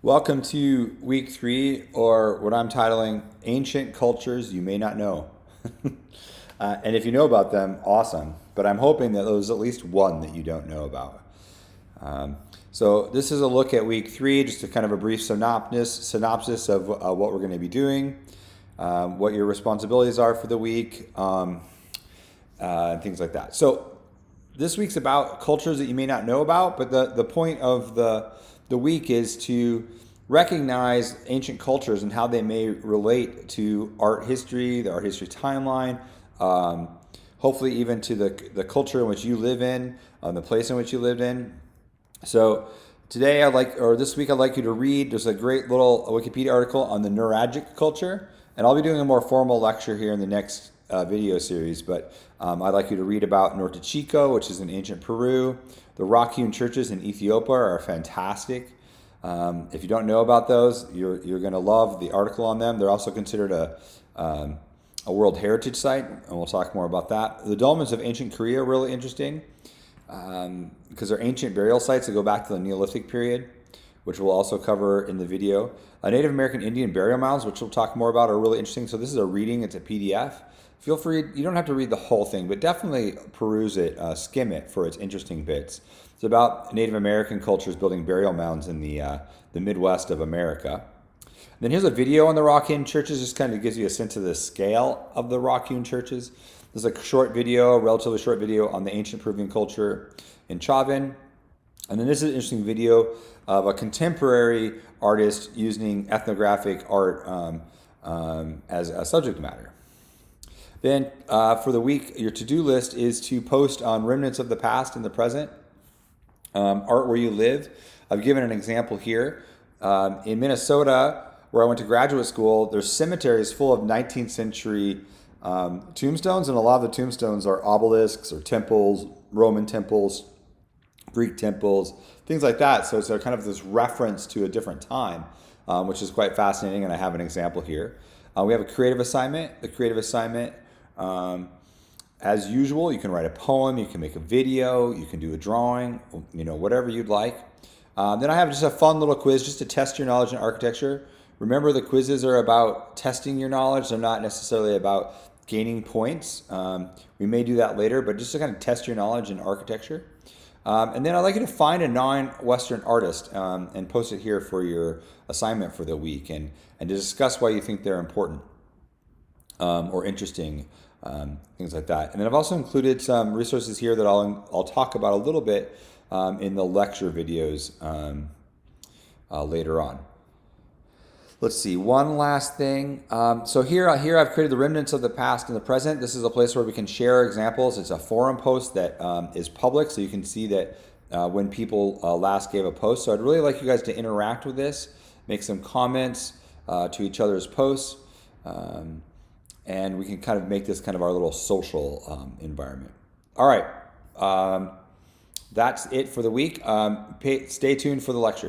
Welcome to week 3, or what I'm titling Ancient Cultures You May Not Know. And if you know about them, awesome. But I'm hoping that there's at least one that you don't know about. So this is a look at week 3, just a kind of a brief synopsis of what we're going to be doing, what your responsibilities are for the week, and things like that. So this week's about cultures that you may not know about, but the point of the week is to recognize ancient cultures and how they may relate to art history, the art history timeline, hopefully even to the culture in which you live in, the place in which you lived in. So this week I'd like you to read, there's a great little Wikipedia article on the Nuragic culture, and I'll be doing a more formal lecture here in the next video series, but I'd like you to read about Norte Chico, which is in ancient Peru. The rock-hewn churches in Ethiopia are fantastic. If you don't know about those, you're going to love the article on them. They're also considered a World Heritage Site, and we'll talk more about that. The dolmens of ancient Korea are really interesting because they're ancient burial sites that go back to the Neolithic period, which we'll also cover in the video. Native American Indian burial mounds, which we'll talk more about, are really interesting. So this is a reading, it's a PDF. Feel free, you don't have to read the whole thing, but definitely peruse it, skim it for its interesting bits. It's about Native American cultures building burial mounds in the Midwest of America. And then here's a video on the rock-hewn churches, just kind of gives you a sense of the scale of the rock-hewn churches. There's a short video, a relatively short video on the ancient Peruvian culture in Chavin. And then this is an interesting video of a contemporary artist using ethnographic art as a subject matter. Then for the week, your to-do list is to post on remnants of the past and the present, art where you live. I've given an example here. In Minnesota, where I went to graduate school, there's cemeteries full of 19th century tombstones, and a lot of the tombstones are obelisks or temples, Roman temples, Greek temples, things like that. So it's kind of this reference to a different time, which is quite fascinating, and I have an example here. We have a creative assignment. The creative assignment, as usual, you can write a poem, you can make a video, you can do a drawing, whatever you'd like. Then I have just a fun little quiz just to test your knowledge in architecture. Remember, the quizzes are about testing your knowledge. They're not necessarily about gaining points. We may do that later, but just to kind of test your knowledge in architecture. And then I'd like you to find a non-Western artist and post it here for your assignment for the week and to discuss why you think they're important or interesting, things like that. And then I've also included some resources here that I'll talk about a little bit in the lecture videos later on. Let's see, one last thing. So here I've created the remnants of the past and the present. This is a place where we can share examples. It's a forum post that is public, so you can see that when people last gave a post. So I'd really like you guys to interact with this, make some comments to each other's posts, and we can kind of make this kind of our little social environment. All right, that's it for the week. Stay tuned for the lecture.